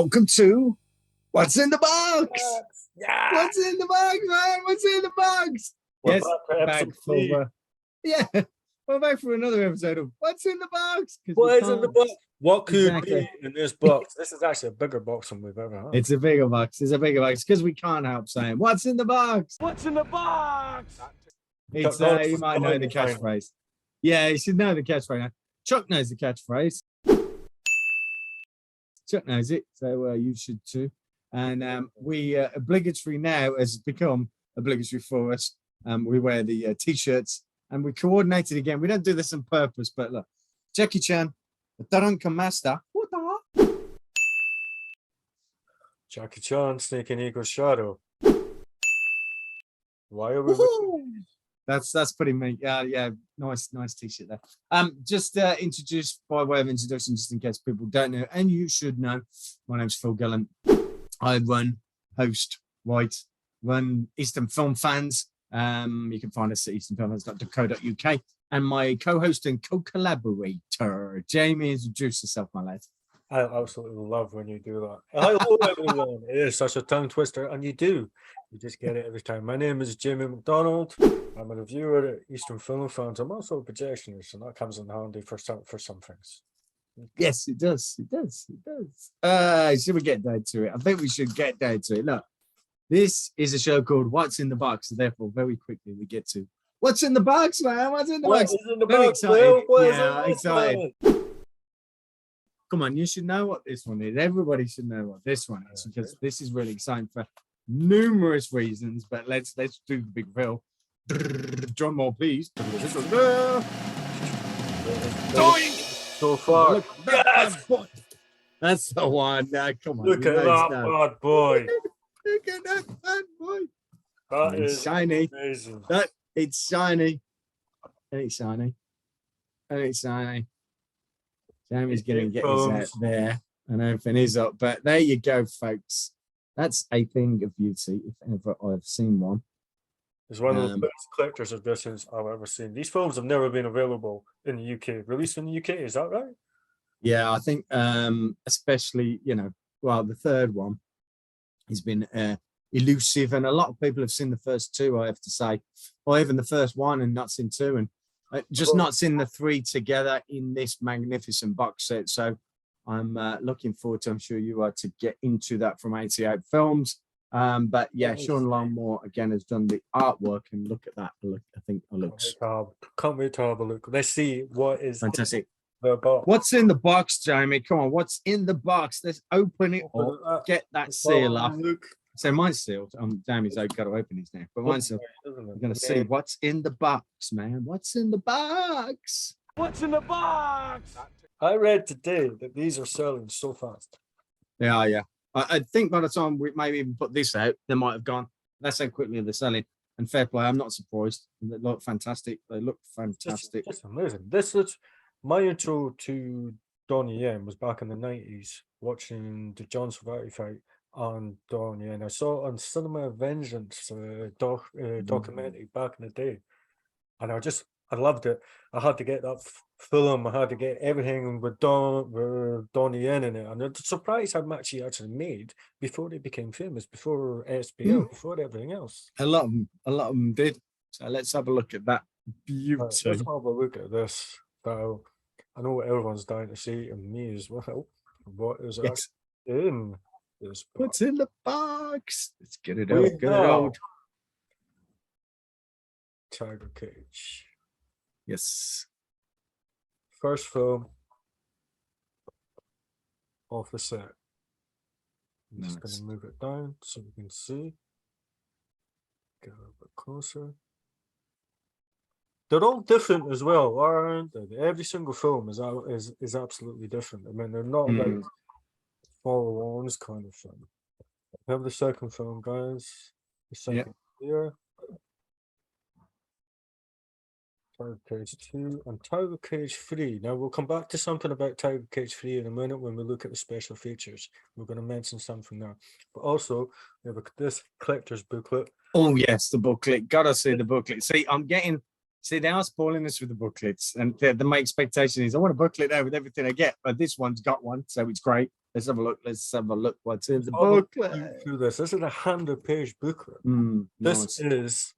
Welcome to What's in the Box? Yeah. What's in the box, man? What's in the box? We're Yes, back for back episode for 3. yeah. We're back for another episode of What's in the Box. What is in the box? What could Exactly. be in this box? This is actually a bigger box than we've ever had. It's a bigger box. It's a bigger box because we can't help saying What's in the box? What's in the box? It's Chuck you might know the Norris catchphrase. Yeah, you should know the catchphrase now. Chuck knows the catchphrase. Chuck knows it, so you should too. And we obligatory now has become obligatory for us. We wear the t-shirts and we coordinated again. We don't do this on purpose, but look, Jackie Chan, the Taranka Master. What the? Jackie Chan, Snake and Eagle's Shadow. Why are we? That's pretty mean. Yeah, nice t-shirt there. Just introduced by way of introduction, just in case people don't know, and you should know. My name's Phil Gillon. I host, run Eastern Film Fans. You can find us at easternfilmfans.co.uk. And my co-host and co-collaborator, Jamie, introduce yourself, my lad. I absolutely love when you do that. Hello, everyone. It is such a tongue twister, and you do. You just get it every time. My name is Jamie MacDonald. I'm a reviewer at Eastern Film Fans. I'm also a projectionist, and that comes in handy for some things. Yes, it does. Should we get down to it? I think we should get down to it. Look, this is a show called What's in the Box. So therefore, very quickly we get to What's in the box, man. What's in the box? Is in the Very box? excited. Yeah, excited. Come on, you should know what this one is. Everybody should know what this one is because this is really exciting for numerous reasons. But let's do the big reveal. Drum roll, please. So far, look, yes! That's the one. Now, come on. Look at that bad boy. Look at that bad boy. That is shiny. Amazing. It's shiny. And it's shiny. And it's shiny. Jamie's going to get his out there and everything is up. But there you go, folks. That's a thing of beauty, if ever I've seen one. It's one of the best collector's editions I've ever seen. These films have never been available in the UK. Released in the UK, is that right? Yeah, I think especially, the third one has been elusive, and a lot of people have seen the first two, I have to say, or even the first one and not seen two, and just not seen the three together in this magnificent box set. So I'm looking forward to, I'm sure you are, to get into that from 88 Films. But yeah, Sean Longmore again has done the artwork, and look at that. I think it looks. Can't wait to have a look. Let's see what is fantastic. In the box. What's in the box, Jamie? Come on, what's in the box? Let's open it up. Get that seal off. So mine's sealed. Jamie's got to open his now, but mine's sealed. We're gonna see what's in the box, man. What's in the box? What's in the box? I read today that these are selling so fast. Yeah. I think by the time we maybe even put this out, they might have gone. That's how quickly they're selling. And fair play, I'm not surprised. They look fantastic. Just amazing. This is my intro to Donnie Yen was back in the 90s, watching the John Savati fight on Donnie Yen. I saw it on Cinema Vengeance documentary back in the day, and I loved it. I had to get that film. I had to get everything with Donnie Yen in it. And I'm surprised how much he actually made before they became famous, before SBL, before everything else. A lot of them did. So let's have a look at that beauty. Let's have a look at this. So I know what everyone's dying to see, and me as well. What is in this box? What's in the box? Let's get it out. Get it out. Tiger Cage. Yes. First film off the set. I'm just going to move it down so we can see. Get a little bit closer. They're all different as well, aren't they? Every single film is absolutely different. I mean, they're not like follow-ons kind of thing. We have the second film, guys. The second here. Tiger Cage 2 and Tiger Cage 3. Now, we'll come back to something about Tiger Cage 3 in a minute when we look at the special features. We're going to mention something there. But also, we have this collector's booklet. Oh, yes, the booklet. Gotta see the booklet. See, they are spoiling us with the booklets. And my expectation is I want a booklet there with everything I get. But this one's got one, so it's great. Let's have a look. Let's have a look. What's in the Have a look booklet? through this. This is a 100-page booklet. Nice.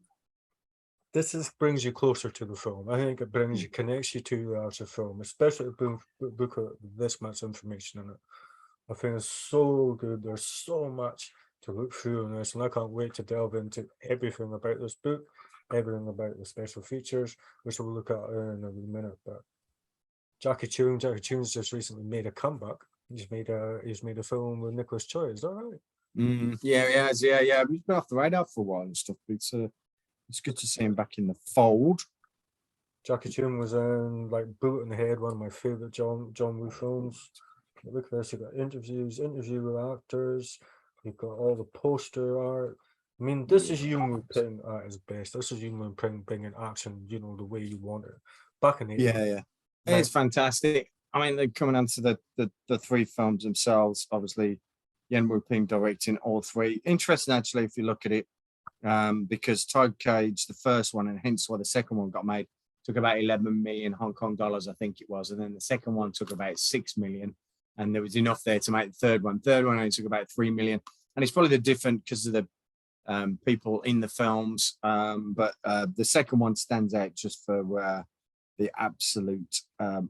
This brings you closer to the film. I think it brings you, connects you to the actual film, especially a booklet with this much information in it. I think it's so good. There's so much to look through in this, and I can't wait to delve into everything about this book, everything about the special features, which we'll look at in a minute. But Jackie Chune's just recently made a comeback. He's made a film with Nicholas Choi. Is that right? Yeah, he has. Yeah. He's been off the radar for a while and stuff. But it's good to see him back in the fold. Jackie Chun was in like Bullet in the Head, one of my favorite John Woo films. Look at this, you've got interview with actors, you've got all the poster art. I mean, this is Yuen Woo Ping at his best. This is Yuen Woo Ping bringing action, the way you want it. Back in the Yeah. It's fantastic. I mean, they're coming onto the three films themselves. Obviously, Yuen Woo Ping directing all three. Interesting, actually, if you look at it, because Tiger Cage, the first one, and hence why the second one got made, took about 11 million Hong Kong dollars, I think it was, and then the second one took about 6 million, and there was enough there to make the third one. Third one only took about 3 million, and it's probably the different because of the people in the films, but the second one stands out just for the absolute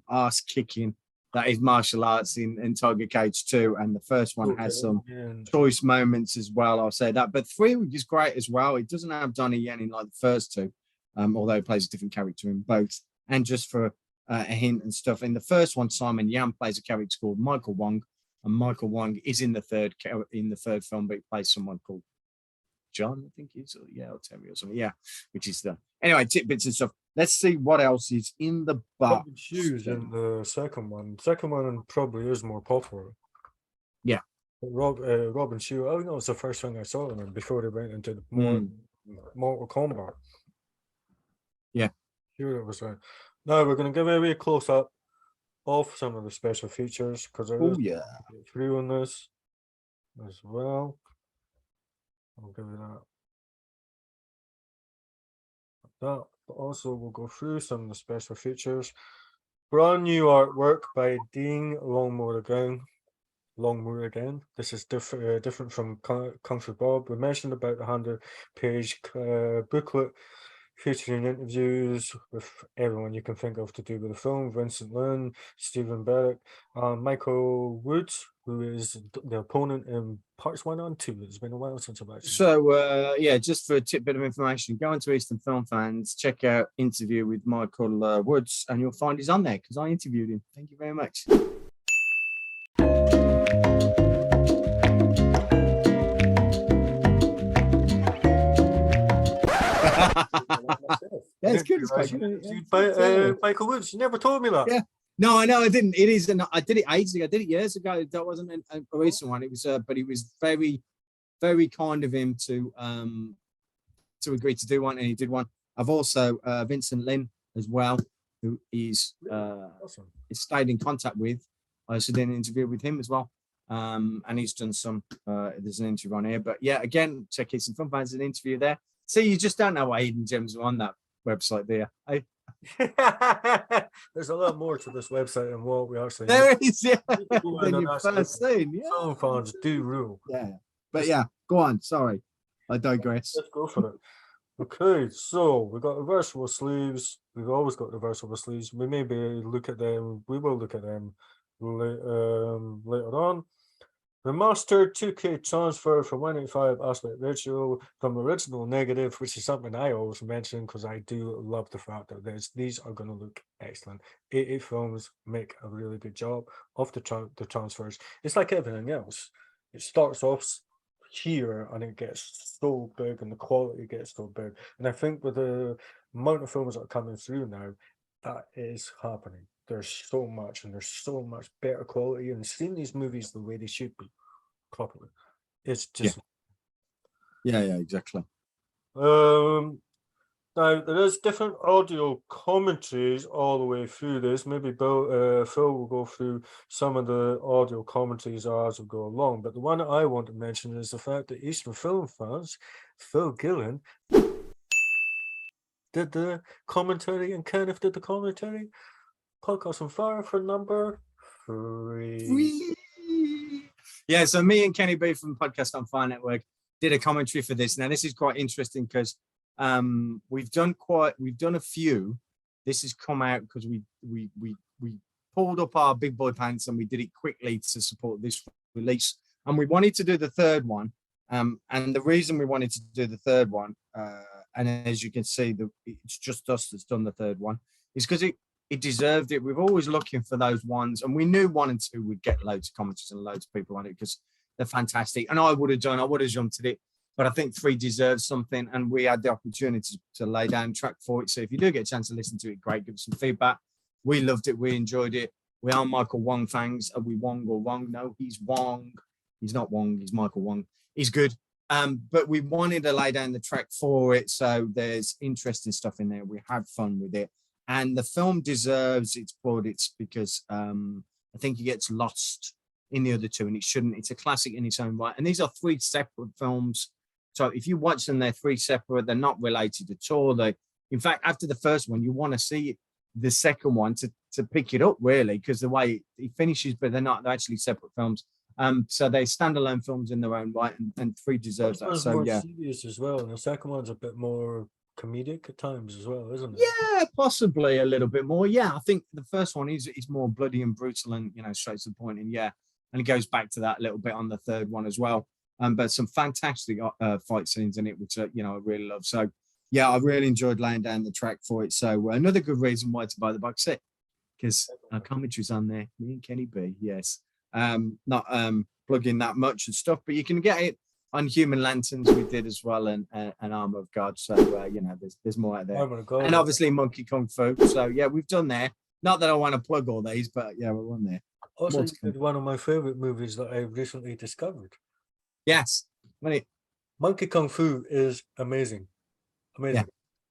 ass kicking that is martial arts in Tiger Cage 2, and the first one has some choice moments as well. I'll say that, but 3 is great as well. It doesn't have Donnie Yen in like the first 2, although he plays a different character in both. And just for a hint and stuff, in the first one, Simon Yam plays a character called Michael Wong, and Michael Wong is in the third film, but he plays someone called John, I think he's, or Terry or something. Yeah, which is anyway, tidbits and stuff. Let's see what else is in the box. Robin Shoes in the second one. Second one probably is more popular. Yeah. Robin Shoe, I think that was the first thing I saw them in before they went into the Mortal Kombat. Yeah. Sure, it was right. Now we're going to give a wee close up of some of the special features because there is through on this as well. I'll give you that. But also we'll go through some of the special features. Brand new artwork by Dean Longmore again. This is different from Kung Fu Bob. We mentioned about the 100-page booklet featuring interviews with everyone you can think of to do with the film. Vincent Lin, Stephen Barrett, Michael Woods, who is the opponent in parts 1 and 2. It's been a while since I've actually. So just for a bit of information, go into Eastern Film Fans, check out interview with Michael Woods, and you'll find he's on there because I interviewed him. Thank you very much. Yeah, it's good. It's quite good. Michael Woods, you never told me that. Yeah. No, I know I didn't. It is, and I did it ages ago. I did it years ago. That wasn't a recent one. It was, but it was very, very kind of him to agree to do one, and he did one. I've also Vincent Lin as well, who is awesome. Stayed in contact with. I also did an interview with him as well, and he's done some. There's an interview on here, but yeah, again, check Eastern Film Fans, an interview there. See, you just don't know what hidden gems are on that website there. There's a lot more to this website than what we actually there is, yeah. Than you've first seen. Yeah. Film fans do rule. Yeah. But yeah, go on. Sorry. I digress. Let's go for it. Okay, so we've got reversible sleeves. We've always got reversible sleeves. We maybe look at them. We will look at them later on. Remastered 2K transfer for 185 aspect ratio from original negative, which is something I always mention because I do love the fact that these are going to look excellent. 88 films make a really good job of the transfers. It's like everything else. It starts off here and it gets so big and the quality gets so big. And I think with the amount of films that are coming through now, that is happening. There's so much, and there's so much better quality, and seeing these movies the way they should be properly. It's just yeah, exactly. Now there is different audio commentaries all the way through this. Maybe Phil will go through some of the audio commentaries as we go along. But the one that I want to mention is the fact that Eastern Film Fans, Phil Gillon, did the commentary, and Kenneth did the commentary. Podcast on Fire for number 3. Yeah, so me and Kenny B from Podcast on Fire Network did a commentary for this. Now, this is quite interesting because we've done a few. This has come out because we pulled up our big boy pants and we did it quickly to support this release. And we wanted to do the third one. And the reason we wanted to do the third one, and as you can see, it's just us that's done the third one, is because it deserved it. We've always looking for those ones, and we knew 1 and 2 would get loads of comments and loads of people on it because they're fantastic. And I would have jumped at it, but I think 3 deserves something, and we had the opportunity to lay down track for it. So if you do get a chance to listen to it, great, give us some feedback. We loved it, we enjoyed it. We are Michael Wong fans. Are we Wong or Wong? No, he's Wong. He's not Wong, he's Michael Wong. He's good. But we wanted to lay down the track for it, so there's interesting stuff in there. We had fun with it, and the film deserves its plaudits because I think it gets lost in the other 2, and it shouldn't. It's a classic in its own right, and these are 3 separate films. So if you watch them, they're 3 separate. They're not related at all. In fact, after the first one, you want to see the second one to pick it up, really, because the way it finishes, but they're actually separate films. So they standalone films in their own right, and 3 deserves that. So more yeah, serious as well, and the second one's a bit more comedic at times as well, isn't it? Yeah, possibly a little bit more. Yeah, I think the first one is more bloody and brutal and straight to the point. And yeah, and it goes back to that a little bit on the third one as well. But some fantastic fight scenes in it, which I really love. So yeah, I really enjoyed laying down the track for it. So another good reason why to buy the box set, because our commentary's on there. Me and Kenny B, yes. Not plugging that much and stuff, but you can get it on Human Lanterns. We did as well, and Armor of God. So there's more out there, and obviously Monkey Kung Fu. So yeah, we've done there. Not that I want to plug all these, but yeah, we're on there. Also, one of my favorite movies that I recently discovered. Yes, Monkey Kung Fu is amazing. Yeah.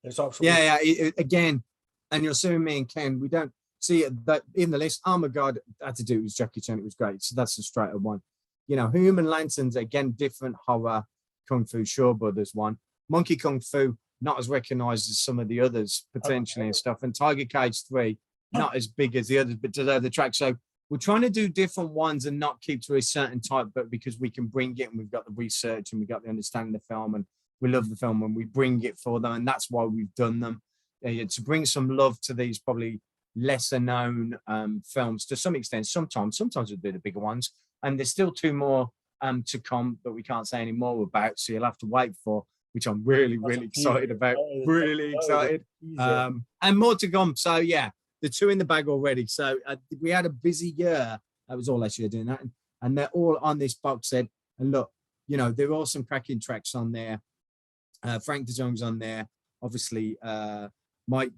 It's absolutely again, and you're assuming me and Ken, we don't see it that in the list. Armor of God had to do with Jackie Chan. It was great, so that's a straight up one. Human Lanterns, again, different horror. Kung Fu, sure, but there's one. Monkey Kung Fu, not as recognized as some of the others potentially and stuff. And Tiger Cage 3, not as big as the others, but deserve the track. So we're trying to do different ones and not keep to a certain type, but because we can bring it and we've got the research and we've got the understanding of the film and we love the film and we bring it for them. And that's why we've done them, to bring some love to these probably lesser known films to some extent. Sometimes we'll do the bigger ones. And there's still 2 more to come that we can't say any more about. So you'll have to wait for, which I'm really, really excited about. Really excited. And more to come. So yeah, the 2 in the bag already. So we had a busy year. That was all last year doing that. And they're all on this box set. And look, there are some cracking tracks on there. Frank de Jong's on there. Obviously,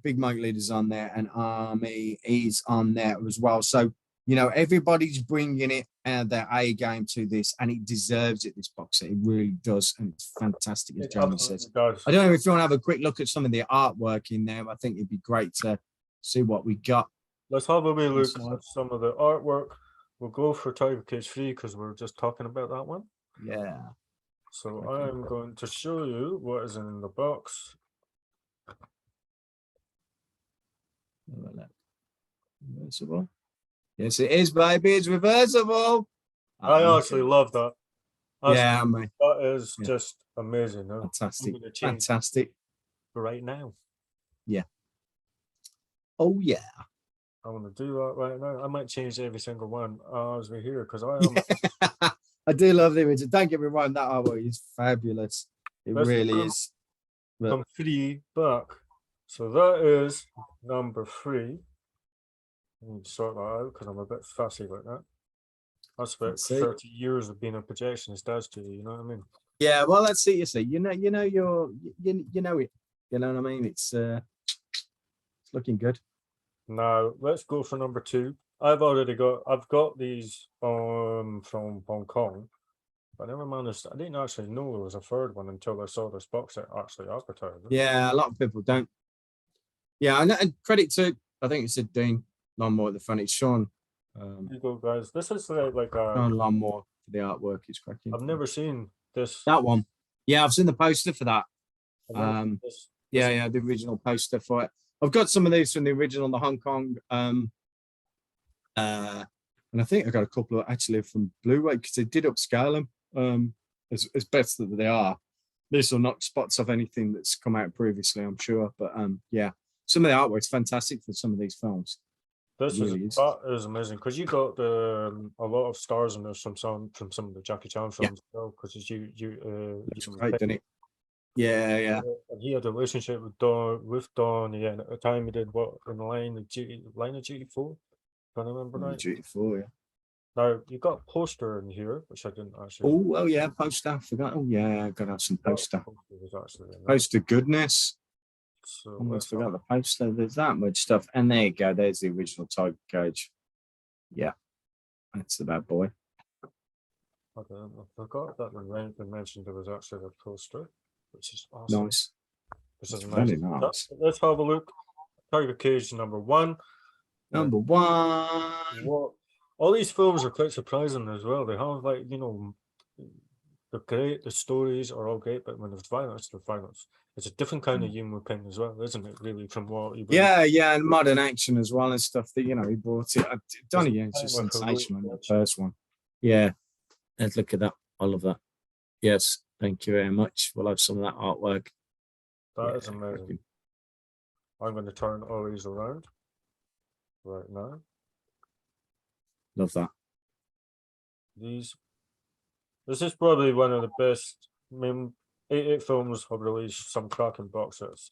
Big Mike Leader's on there. And Army is on there as well. So, everybody's bringing it their A game to this, and it deserves it, this box set. It really does, and it's fantastic, as Jamie says. I don't know if you want to have a quick look at some of the artwork in there. I think it'd be great to see what we got. Let's have a wee look at some of the artwork. We'll go for Tiger Cage 3 because we're just talking about that one. Yeah. So I'm going to show you what is in the box. Reversible. Yes, it is, baby. It's reversible. I actually love that. Mate. That is just amazing. Huh? Fantastic. Fantastic. Right now. Yeah. Oh, yeah. I want to do that right now. I might change every single one as we're here because I am. I do love the image. Don't get me wrong, that artwork is fabulous. It really is. Come 3 back. So that is number 3. I need to sort that out because I'm a bit fussy like that. That's about 30 years of being a projectionist does to you, you know what I mean? Yeah, well, let's see. You see, you know it. You know what I mean? It's looking good. Now let's go for number 2. I've got these from Hong Kong, but I never managed. I didn't actually know there was a third one until I saw this box set actually advertised. Yeah, a lot of people don't. Yeah, and credit to, I think it's a Dean Longmore at the front. It's Sean. Here you go, guys. This is like a Sean Longmore for the artwork. It's cracking. I've never seen this. That one. Yeah, I've seen the poster for that. Yeah, the original poster for it. I've got some of these from the original, the Hong Kong. And I think I got a couple of actually from Blu-ray because they did upscale them as best that they are. This will knock spots off anything that's come out previously, I'm sure. But yeah, some of the artwork's fantastic for some of these films. That is amazing because you got a lot of stars in this from some of the Jackie Chan films as well. Because Looks great, didn't it? Yeah. And he had a relationship with Donnie, and at the time he did what in Line of Duty 4, if I remember right. Duty 4, yeah. Now you got a poster in here, which I didn't actually. Oh well, yeah, poster. I forgot. Oh yeah, I got to have some poster. Poster goodness. So almost forgot the poster. There's that much stuff, and there you go. There's the original Tiger Cage. Yeah, that's the bad boy. I forgot that when Raven mentioned there was actually a poster, which is awesome. Nice. This is very nice. Let's have a look. Tiger Cage #1. Number one. What? All these films are quite surprising as well. They have they're great. The stories are all great, but when there's violence, there's violence. It's a different kind of humor pen as well, isn't it? Really, from what you. Yeah, and modern action as well and stuff that he brought it. Donnie Yen's just sensational in the first one. Yeah, let's look at that. I love that. Yes, thank you very much. We'll have some of that artwork. That is amazing. I'm going to turn all these around right now. Love that. This is probably one of the best. I mean, 88 films have released some cracking box sets.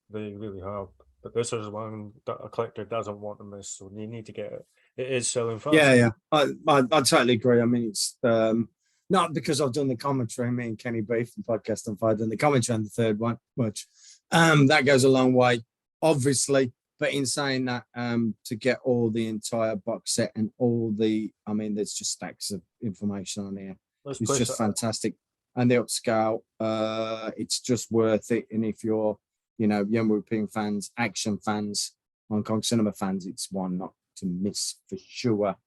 They really have. But this is one that a collector doesn't want to miss, so you need to get it. It is selling fast. Yeah. I totally agree. I mean, it's not because I've done the commentary. Me and Kenny Beef from Podcast on Fire done the commentary on the third one much. That goes a long way, obviously. But in saying that, to get all the entire box set and there's just stacks of information on here. It's just fantastic. And the upscale, it's just worth it. And if you're, young European fans, action fans, Hong Kong cinema fans, it's one not to miss for sure.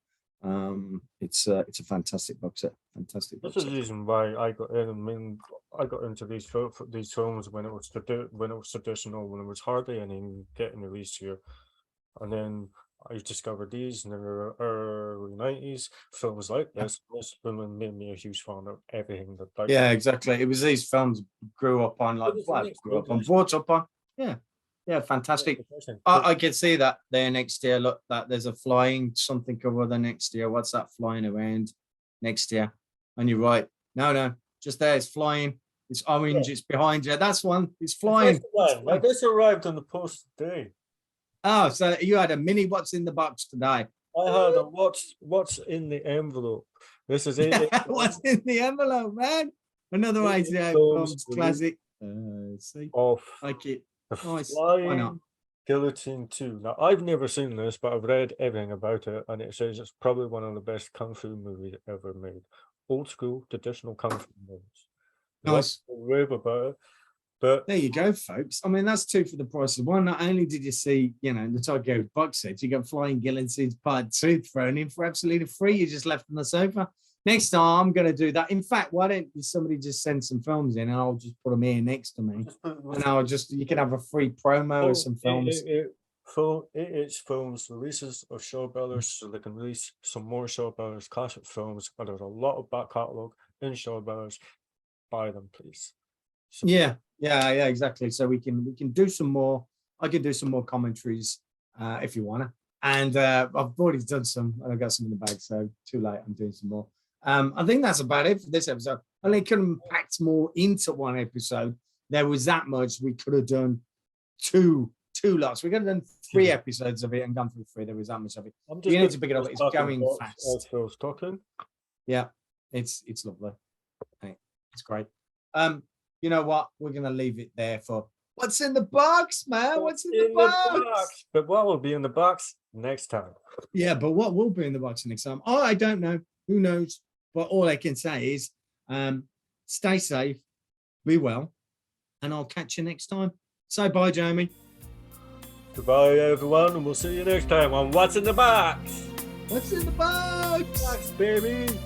It's a fantastic box set. Fantastic. That's the reason why I got in. I mean, I got into these films when it was traditional, when it was hardly any getting released here, and then I discovered these in the early 90s films like this. This film made me a huge fan of everything that. Yeah, exactly. It was these films grew up on, brought up on. Yeah, fantastic. I can see that there next year. Look, that there's a flying something over the next year. What's that flying around next year? And you're right. No, just there. It's flying. It's orange. It's behind you. That's one. It's flying. Now, this arrived on the post today. Oh, so you had a mini what's in the box today? I had a what's in the envelope. This is it. What's in the envelope, man? Another 88 films classic. See, like it. Nice. Why not? Guillotine 2. Now, I've never seen this, but I've read everything about it, and it says it's probably one of the best kung fu movies ever made. Old school, traditional kung fu movies. Nice. Rave about it. But there you go, folks. I mean, that's two for the price of one. Not only did you see, the Tiger box set, you got Flying Guillotine Part 2 thrown in for absolutely free. You just left on the sofa. Next time, I'm going to do that. In fact, why don't somebody just send some films in and I'll just put them here next to me. And you can have a free promo of some films. It's films, releases of Shaw Brothers, so they can release some more Shaw Brothers classic films. And there's a lot of back catalogue in Shaw Brothers. Buy them, please. Yeah, exactly. So we can do some more. I can do some more commentaries if you want to. And I've already done some. I've got some in the bag, so too late. I'm doing some more. I think that's about it for this episode. I think could have packed more into one episode. There was that much. We could have done two lots. We could have done 3 episodes of it and gone through 3. There was that much of it. You need to pick it up. It's going fast. Talking. Yeah, it's lovely. It's great. You know what? We're gonna leave it there for what's in the box, man. What's in the box? But what will be in the box next time? Yeah, but what will be in the box next time? Oh, I don't know. Who knows? But all I can say is stay safe, be well, and I'll catch you next time. Say bye, Jamie. Goodbye, everyone, and we'll see you next time on What's in the Box. What's in the box? Box, baby.